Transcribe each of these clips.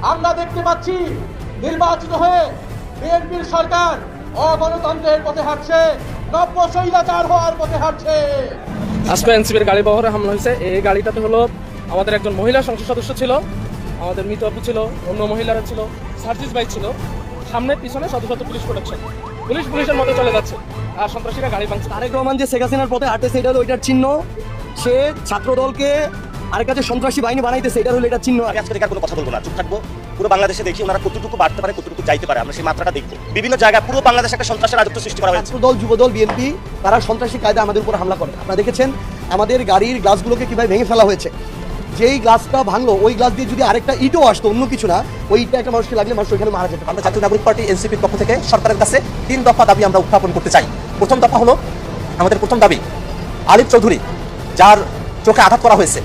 আমরা দেখতে পাচ্ছি নির্বাচিত হয়ে বিএনপির সরকার অগণতন্ত্রের পথে হাঁটছে, নব্য স্বৈরাচার হওয়ার পথে হাঁটছে। আজকে এনসিপির গাড়ি বহরে হামলা হয়েছে। এই গাড়িটাতে হলো আমাদের একজন মহিলা সংসদ সদস্য ছিল, আমাদের মৃত আপু ছিল, অন্য মহিলারা ছিল, সার্জিস ভাই ছিল। সামনে পিছনে শত শত পুলিশ প্রোটেকশন, পুলিশের মতো চলে যাচ্ছে আর সন্ত্রাসীরা গাড়ি ভাঙছে। তারেক রহমান যে শেখ হাসিনার পথে হাঁটতেছে এটা হলো ওইটার চিহ্ন। সে ছাত্রদলকে আরেক কাছে সন্ত্রাসী বাহিনী বানাইতেছে, এটা হলো এটার চিহ্ন। আমি আজকে আর কোনো কথা বলবো না, চুপ থাকবো। পুরো বাংলাদেশে দেখি ওনারা কতটুকু বাড়তে পারে, কতটুকু যাইতে পারে, আমরা সেই মাত্রাটা দেখবো। বিভিন্ন জায়গায় পুরো বাংলাদেশে একটা সন্ত্রাসের রাজত্ব সৃষ্টি করা হয়েছে। ছাত্রদল, যুবদল, বিএনপি তারা সন্ত্রাসী কায়দায় আমাদের উপর হামলা করে। আপনারা দেখেছেন আমাদের গাড়ির গ্লাসগুলোকে কিভাবে ভেঙে ফেলা হয়েছে। যেই গ্লাসটা ভাঙলো ওই গ্লাস দিয়ে যদি আরেকটা ইটও আসতো, অন্য কিছু না, ওই ইটটা একটা মানুষকে লাগলে মানুষ ওইখানে মারা যেত। আমরা জাতীয় নাগরিক পার্টি এনসিপির পক্ষ থেকে সরকারের কাছে 3 দফা দাবি আমরা উত্থাপন করতে চাই। প্রথম দফা হলো, আমাদের প্রথম দাবি, আলিফ চৌধুরী যার চোখে আঘাত করা হয়েছে,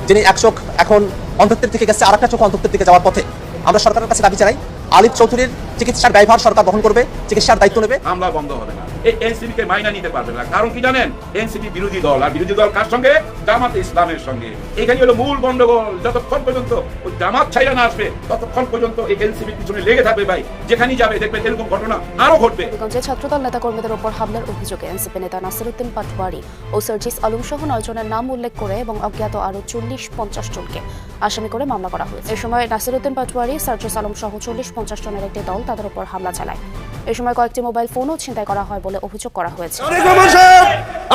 যিনি এক চোখ এখন অন্ধত্বের দিকে গেছে, আরেকটা চোখ অন্ধত্বের দিকে যাওয়ার পথে, আমরা সরকারের কাছে দাবি জানাই আলিফ চৌধুরীর চিকিৎসার দায়ভার সরকার বহন করবে, চিকিৎসার দায়িত্ব নেবে। হামলা বন্ধ হবে না, এই এনসিপি কে মাইনা নিতে পারবে না। কারণ কি জানেন, এনসিপি বিরোধী দল, আর বিরোধী দল কার সঙ্গে? জামাত ইসলামের সঙ্গে। এখানে হলো মূল গন্ডগোল। যতক্ষণ পর্যন্ত ওই জামাত ছাইরা না আসবে ততক্ষণ পর্যন্ত এই এনসিপির পিছনে লেগে থাকবে ভাই। যেখানেই যাবে দেখবেন এরকম ঘটনা আরো ঘটবে। হবিগঞ্জে ছাত্রদল নেতাকর্মীদের উপর হামলার অভিযোগে এনসিপি নেতা নাসিরউদ্দিন পাটোয়ারি ও সার্জিস আলম সহ 9 জনের নাম উল্লেখ করে এবং অজ্ঞাত আরো 40-50 জনকে আসামি করে মামলা করা হয়েছে। এই সময় নাসিরউদ্দিন পাটোয়ারি, সার্জিস আলম সহ 40-50 জনের একটি দল তাদের উপর হামলা চালায়। এই সময় কয়েকটি মোবাইল ফোনও ছিনতাই করা হয় বলে অভিযোগ করা হয়েছে।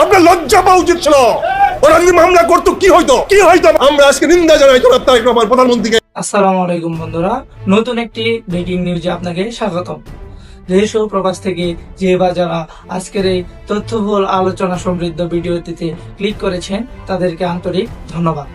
আপনার লজ্জা পাওয়া উচিত ছিল। ওরা যদি মামলা করতো কি হইতো? আমরা আজকে নিন্দা জানাই তারেক রহমান প্রধানমন্ত্রীকে। আসসালামু আলাইকুম বন্ধুরা, নতুন একটি ব্রেকিং নিউজে আপনাকে স্বাগতম। দেশ ও প্রবাস থেকে যে বা যারা আজকের এই তথ্যবহুল আলোচনা সমৃদ্ধ ভিডিওটিতে ক্লিক করেছেন তাদেরকে আন্তরিক ধন্যবাদ।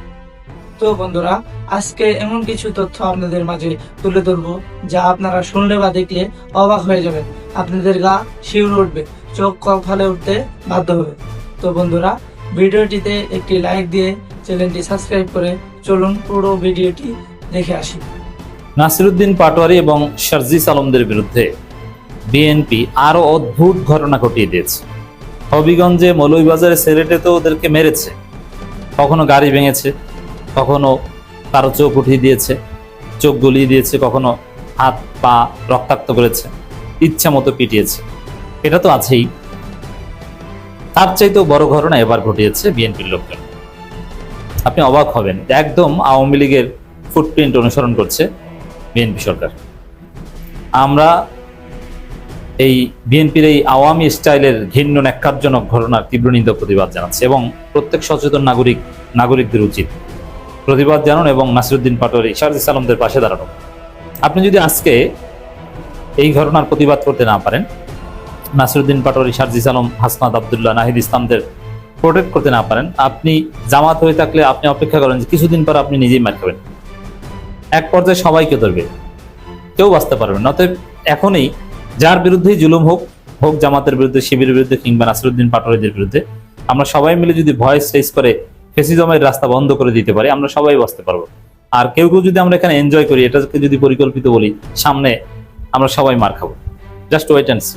তো বন্ধুরা, আজকে এমন কিছু তথ্য আপনাদের মাঝে তুলে ধরবো যা আপনারা শুনলে বা দেখলে অবাক হয়ে যাবেন। আপনাদের গা শিউরে উঠবে, চোখ কপালে উঠতে বাধ্য হবে। তো বন্ধুরা, ভিডিওটিতে একটি লাইক দিয়ে চ্যানেলটি সাবস্ক্রাইব করে চলুন পুরো ভিডিওটি দেখে আসি। নাসিরউদ্দিন পাটোয়ারি এবং সার্জিস আলমদের বিরুদ্ধে বিএনপি আরো অদ্ভুত ঘটনা ঘটিয়ে দিয়েছে। হবিগঞ্জে, মৌলভীবাজারে, সিলেটে তো ওদেরকে মেরেছে, কখনো গাড়ি ভেঙেছে, কখনো কারো চোখ উঠিয়ে দিয়েছে, চোখ গলিয়ে দিয়েছে, কখনো হাত পা রক্তাক্ত করেছে, ইচ্ছা মতো পিটিয়েছে। এটা তো আছেই। তার চাইতেও বড় ঘটনা এবার ঘটিয়েছে বিএনপির লোকজন। আপনি অবাক হবেন, একদম আওয়ামী লীগের ফুটপ্রিন্ট অনুসরণ করছে বিএনপি সরকার। আমরা এই বিএনপির এই আওয়ামী স্টাইলের ঘৃণ্য ন্যাক্কারজনক ঘটনার তীব্র নিন্দা প্রতিবাদ জানাচ্ছে এবং প্রত্যেক সচেতন নাগরিকদের উচিত প্রতিবাদ জানান এবং নাসিরউদ্দিন পাটোয়ারি, সার্জিস আলমদের পাশে দাঁড়ানো। আপনি যদি আজকে এই ঘটনার প্রতিবাদ করতে না পারেন, নাসিরউদ্দিন পাটোয়ারি, সার্জিস আলম, হাসনাত আব্দুল্লাহ, নাহিদ ইসলামদের প্রোটেক্ট করতে না পারেন, আপনি জামাত হয়ে থাকলে আপনি অপেক্ষা করেন যে কিছুদিন পর আপনি নিজেই মার খাবেন। এক পর্যায়ে সবাইকে ধরবে, কেউ বাঁচতে পারবেন না। অতএব এখনই যার বিরুদ্ধেই জুলুম হোক, জামাতের বিরুদ্ধে, শিবিরের বিরুদ্ধে কিংবা নাসিরউদ্দিন পাটোয়ারিদের বিরুদ্ধে, আমরা সবাই মিলে যদি ভয়েস রেজ করে ফ্যাসিজমের রাস্তা বন্ধ করে দিতে পারি, আমরা সবাই বাঁচতে পারবো। আর কেউ যদি আমরা এখানে এনজয় করি, এটাকে যদি পরিকল্পিত বলি, সামনে আমরা সবাই মার খাবো। Just wait and see.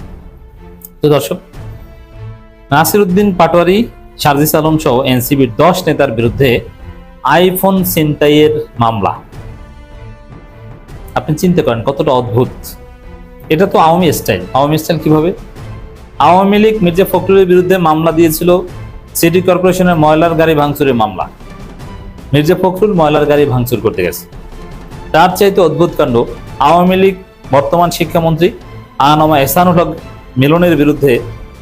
তো দর্শক, নাসিরউদ্দিন পাটোয়ারি, সার্জিস আলম সহ এনসিবির 10 নেতার বিরুদ্ধে আইফোন ছিনতাইয়ের মামলা। আপনি চিন্তা করেন কতটা অদ্ভুত। এটা তো আওয়ামী স্টাইল। আওয়ামী স্টাইল কিভাবে? আওয়ামী লীগ মির্জা ফখরুলের বিরুদ্ধে মামলা দিয়েছিল সিটি কর্পোরেশনের ময়লার গাড়ি ভাঙচুরের মামলা। মির্জা ফখরুল ময়লার গাড়ি ভাঙচুর করতে গেছে। তার চাইতে অদ্ভুত কাণ্ড, আওয়ামী লীগ বর্তমান শিক্ষামন্ত্রী আনমা এহসানুল হক মিলনের বিরুদ্ধে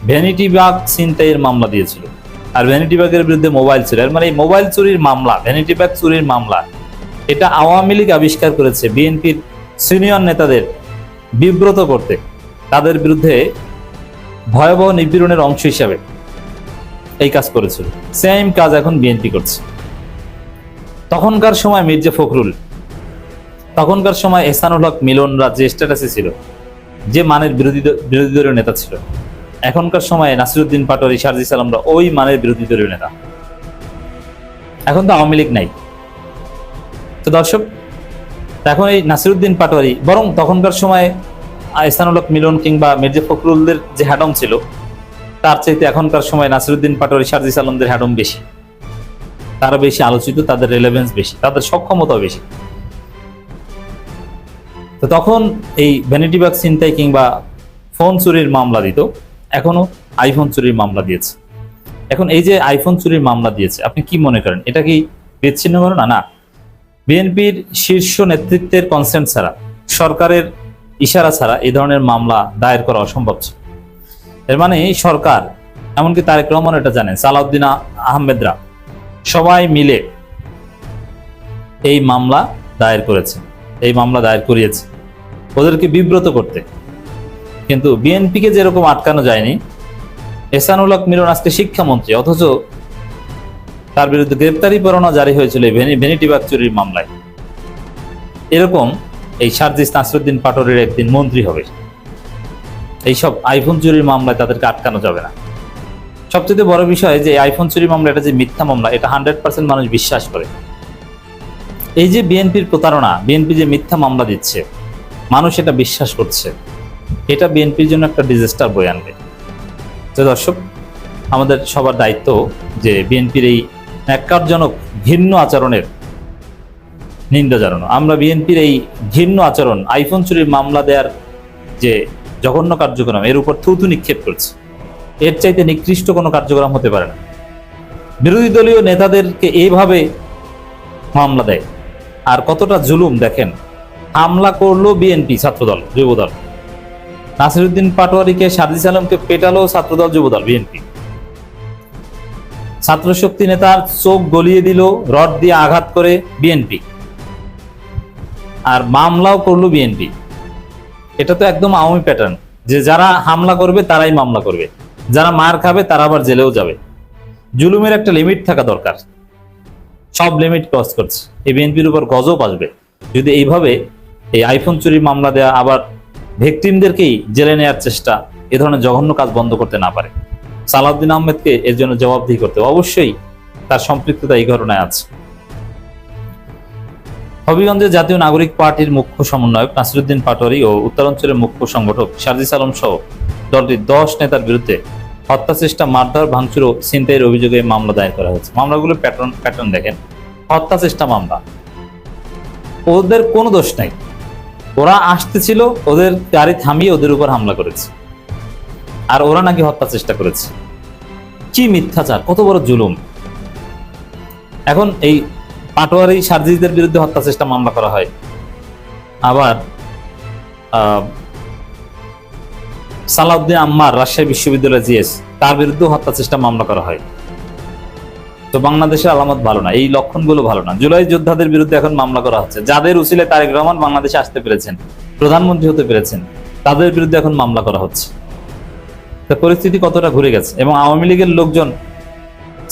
ভ্যানিটি ব্যাগ ছিনতাইয়ের মামলা দিয়েছিল। আর ভ্যানিটি ব্যাগের বিরুদ্ধে মোবাইল চুরি, মানে এই মোবাইল চুরির মামলা, ভ্যানিটি ব্যাগ চুরির মামলা, এটা আওয়ামী লীগ আবিষ্কার করেছে বিএনপির সিনিয়র নেতাদের বিব্রত করতে, তাদের বিরুদ্ধে ভয়াবহ নিপীড়নের অংশ হিসাবে এই কাজ করেছিল। সেম কাজ এখন বিএনপি করছে। তখনকার সময় মির্জা ফখরুল, তখনকার সময় এহসানুল হক মিলনরা যে স্ট্যাটাসে ছিল, যে মানের বিরোধী দলীয় নেতা ছিল, এখনকার সময়ে নাসিরউদ্দিন পাটোয়ারি, সার্জিস আলমরা ওই মানের বিরোধী দলীয় নেতা। এখন তো আওয়ামী লীগ নাই। তো দর্শক, এখন এই নাসিরউদ্দিন পাটোয়ারি, বরং তখনকার সময়ে এহসানুল হক মিলন কিংবা মির্জা ফখরুলদের যে হ্যাডম ছিল, তার চাইতে এখনকার সময় নাসিরউদ্দিন পাটোয়ারি, সার্জিস আলমদের হ্যাডম বেশি। তারা বেশি আলোচিত, তাদের রেলেভেন্স বেশি, তাদের সক্ষমতা বেশি। তো তখন এই ভ্যানিটি ব্যাগ ছিনতাই কিংবা ফোন চুরির মামলা দিত, এখনো আইফোন চুরির মামলা দিয়েছে। এখন এই যে আইফোন চুরির মামলা দিয়েছে, আপনি কি মনে করেন এটা কি বিচ্ছিন্ন ঘটনা? না, বিএনপির শীর্ষ নেতৃত্বের কনসেন্ট ছাড়া, সরকারের ইশারা ছাড়া এই ধরনের মামলা দায়ের করা অসম্ভব ছিল। এর মানে সরকার, এমনকি তারেক রহমান এটা জানেন, সালাউদ্দিন আহমেদরা সবাই মিলে এই মামলা দায়ের করেছে, এই মামলা দায়ের করিয়েছে ওদেরকে বিব্রত করতে। কিন্তু বিএনপিকে যেরকম আটকানো যায়নি, এহসানুল হক মিলন আজকে শিক্ষামন্ত্রী, অথচ তার বিরুদ্ধে গ্রেপ্তারি পরোয়ানা জারি হয়েছিল ভ্যানিটি ব্যাগ চুরির মামলায়। এরকম এই সার্জিস নাসিরউদ্দিন পাটোয়ারির একদিন মন্ত্রী হবে। এইসব আইফোন চুরির মামলায় তাদেরকে আটকানো যাবে না। সবচেয়ে বড় বিষয় যে আইফোন চুরি মামলা, এটা যে মিথ্যা মামলা, এটা 100% মানুষ বিশ্বাস করে। এই যে বিএনপির প্রতারণা, বিএনপি যে মিথ্যা মামলা দিচ্ছে, মানুষ এটা বিশ্বাস করছে, এটা বিএনপির জন্য একটা ডিজাস্টার বয়ে আনবে। তো দর্শক, আমাদের সবার দায়িত্ব যে বিএনপির এই ন্যাক্কারজনক ঘৃণ্য আচরণের নিন্দা জানানো। আমরা বিএনপির এই ঘৃণ্য আচরণ, আইফোন চুরির মামলা দেওয়ার যে জঘন্য কার্যক্রম, এর উপর থুতু নিক্ষেপ করছে। এর চাইতে নিকৃষ্ট কোনো কার্যক্রম হতে পারে না। বিরোধী দলীয় নেতাদেরকে এইভাবে মামলা দেয়, আর কতটা জুলুম দেখেন। হামলা করলো বিএনপি, ছাত্রদল, যুবদল। নাসিরউদ্দিন পাটোয়ারিকে, সার্জিস আলমকে পেটালো ছাত্রদল, যুবদল, বিএনপি। ছাত্রশক্তি নেতার চোখ গলিয়ে দিল রড দিয়ে আঘাত করে বিএনপি, আর মামলাও করলো বিএনপি। এটা তো একদম আওয়ামী প্যাটার্ন, যে যারা হামলা করবে তারাই মামলা করবে, যারা মার খাবে তারা আবার জেলেও যাবে। জুলুমের একটা লিমিট থাকা দরকার, সব লিমিট ক্রস করছে। এই বিএনপির উপর গজব আসবে যদি এইভাবে এই আইফোন চুরির মামলা দেয়া, আবার ভিকটিমদেরকেই জেলে নেওয়ার চেষ্টা, এ ধরনের জঘন্য কাজ বন্ধ করতে না পারে। সালাউদ্দিন আহমেদকে এর জন্য জবাবদিহি করতে, অবশ্যই তার সম্পৃক্ততা এই ঘটনায় আছে। হবিগঞ্জে জাতীয় নাগরিক পার্টির মুখ্য সমন্বয়ক নাসিরউদ্দিন পাটোয়ারি ও উত্তরাঞ্চলের মুখ্য সংগঠক সার্জিস আলম সহ দলটির 10 নেতার বিরুদ্ধে হত্যা চেষ্টা, মারধর, ভাঙচুর ও ছিনতাইয়ের অভিযোগে মামলা দায়ের করা হয়েছে। মামলাগুলো প্যাটার্ন দেখেন। হত্যা চেষ্টা মামলা, ওদের কোনো দোষ নাই, ওরা আসতেছিল, ওদের গাড়ি থামিয়ে ওদের উপর হামলা করেছে, আর ওরা নাকি হত্যা চেষ্টা করেছে। কি মিথ্যাচার, কত বড় জুলুম। এখন এই পাটোয়ারি সার্জিসদের বিরুদ্ধে হত্যা চেষ্টা মামলা করা হয়, আবার সালাউদ্দিন আম্মার, রাজশাহী বিশ্ববিদ্যালয়ের জিএস, তার বিরুদ্ধে হত্যা চেষ্টা মামলা করা হয়। তো বাংলাদেশের আলামত ভালো না, এই লক্ষণগুলো ভালো না। জুলাই যোদ্ধাদের বিরুদ্ধে এখন মামলা করা হচ্ছে, যাদের উসিলে তারেক রহমান বাংলাদেশে আসতে পেরেছেন, প্রধানমন্ত্রী হতে পেরেছেন, তাদের বিরুদ্ধে এখন মামলা করা হচ্ছে। তো পরিস্থিতি কতটা ঘুরে গেছে। এবং আওয়ামী লীগের লোকজন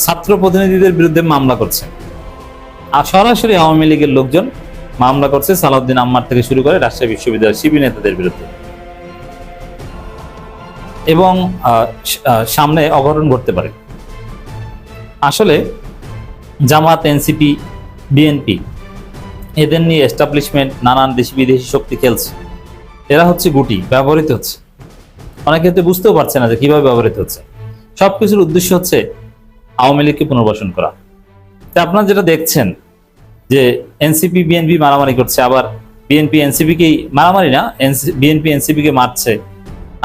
ছাত্র প্রতিনিধিদের বিরুদ্ধে মামলা করছে, আর সরাসরি আওয়ামী লীগের লোকজন মামলা করছে সালাউদ্দিন আম্মার থেকে শুরু করে রাজশাহী বিশ্ববিদ্যালয়ের শিবির নেতাদের বিরুদ্ধে। এবং সামনে অঘটন ঘটতে পারে। আসলে জামাত, এনসিপি, বিএনপি, এদের নিয়ে এস্টাবলিশমেন্ট, নানান দেশি বিদেশি শক্তি খেলছে। এরা হচ্ছে গুটি, ব্যবহৃত হচ্ছে। অনেক ক্ষেত্রে বুঝতেও পারছে না যে কিভাবে ব্যবহৃত হচ্ছে। সবকিছুর উদ্দেশ্য হচ্ছে আওয়ামী লীগকে পুনর্বাসন করা। তা আপনারা যেটা দেখছেন যে এনসিপি বিএনপি মারামারি করছে, আবার বিএনপি এনসিপিকেই, মারামারি না, বিএনপি এনসিপিকে মারছে,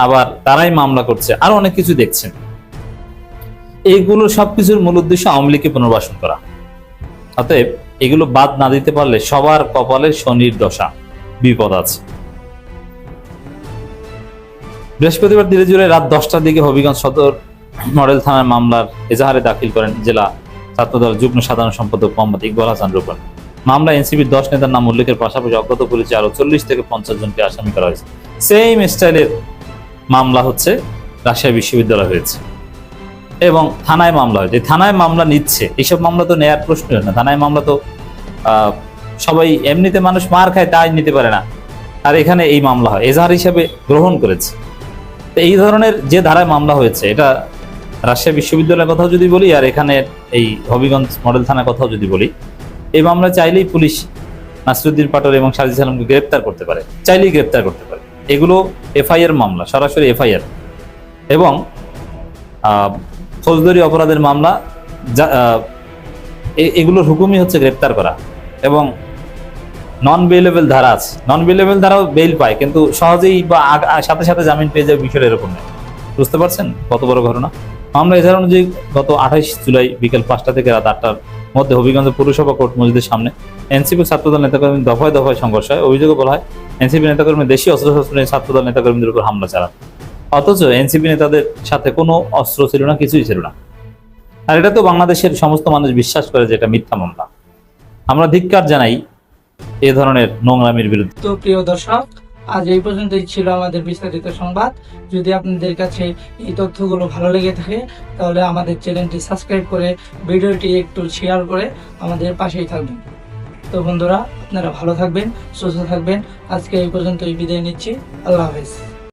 আবার তারাই মামলা করছে, আরো অনেক কিছু দেখছেন। এইগুলোর সবকিছুর মূল উদ্দেশ্য আওয়ামী লীগকে পুনর্বাসন করা। অতএব এগুলো বাদ না দিতে পারলে সবার কপালে শনির দশা, বিপদ আছে। বৃহস্পতিবার 3 জুলাই রাত 10টার দিকে হবিগঞ্জ সদর মডেল থানার মামলার এজাহারে দাখিল করেন জেলা ছাত্রদল যুগ্ম সাধারণ সম্পাদক মোহাম্মদ ইকবাল হাসান রূপন। মামলা এনসিপির 10 নেতার নাম উল্লেখের পাশাপাশি অজ্ঞাত পুলিশে আরো 40 থেকে 50 জনকে আসামি করা হয়েছে। সেম স্টাইলের মামলা হচ্ছে রাজশাহী বিশ্ববিদ্যালয় হয়েছে, এবং থানায় মামলা হয়েছে। থানায় মামলা নিচ্ছে, এইসব মামলা তো নেয়ার প্রশ্ন না। থানায় মামলা তো সবাই, এমনিতে মানুষ মার খায় তাই নিতে পারে না, আর এখানে এই মামলা হয়, এজাহার হিসেবে গ্রহণ করেছে। তো এই ধরনের যে ধারায় মামলা হয়েছে, এটা রাজশাহী বিশ্ববিদ্যালয়ের কথাও যদি বলি, আর এখানে এই হবিগঞ্জ মডেল থানার কথাও যদি বলি, এই মামলা চাইলেই পুলিশ নাসিরউদ্দিন পাটোয়ারি এবং সার্জিস আলমকে গ্রেপ্তার করতে পারে, চাইলেই গ্রেপ্তার করতে পারে। এগুলো এফআইআর মামলা, সরাসরি এফআইআর, এবং ফৌজদারি অপরাধের মামলা। এগুলোর হুকুমই হচ্ছে গ্রেপ্তার করা, এবং নন বেলেবল ধারা আছে, নন বেলেবল ধারাও বেল পায়, কিন্তু সহজেই বা সাথে সাথে জামিন পেয়ে যাবে, বিষয়টা এরকম নেই। বুঝতে পারছেন কত বড় ঘটনা। মামলা এছাড়া অনুযায়ী গত 28 জুলাই বিকেল 5টা থেকে রাত 8টার মধ্যে হবিগঞ্জ পৌরসভা কোর্ট মসজিদের সামনে এনসিপি ছাত্রদল নেতাকর্মী দফায় দফায় সংঘর্ষ হয়। অভিযোগে বলা হয় এনসিপি নেতাকর্মী দেশীয় অস্ত্রশস্ত্র নিয়ে ছাত্রদল নেতাকর্মীদের উপর হামলা চালান, অথচ এনসিপি নেতাদের সাথে কোনো অস্ত্র ছিল না, কিছুই ছিল না। আর এটা তো বাংলাদেশের সমস্ত মানুষ বিশ্বাস করে যে এটা মিথ্যা মামলা। আমরা ধিক্কার জানাই এ ধরনের নোংরামির বিরুদ্ধে। তো প্রিয় দর্শক, আজ এই পর্যন্তই ছিল আমাদের বিস্তারিত সংবাদ। যদি আপনাদের কাছে এই তথ্যগুলো ভালো লেগে থাকে তাহলে আমাদের চ্যানেলটি সাবস্ক্রাইব করে ভিডিওটি একটু শেয়ার করে আমাদের পাশেই থাকবেন। তো বন্ধুরা, আপনারা ভালো থাকবেন, সুস্থ থাকবেন। আজকে এই পর্যন্তই বিদায় নিচ্ছি। আল্লাহ হাফেজ।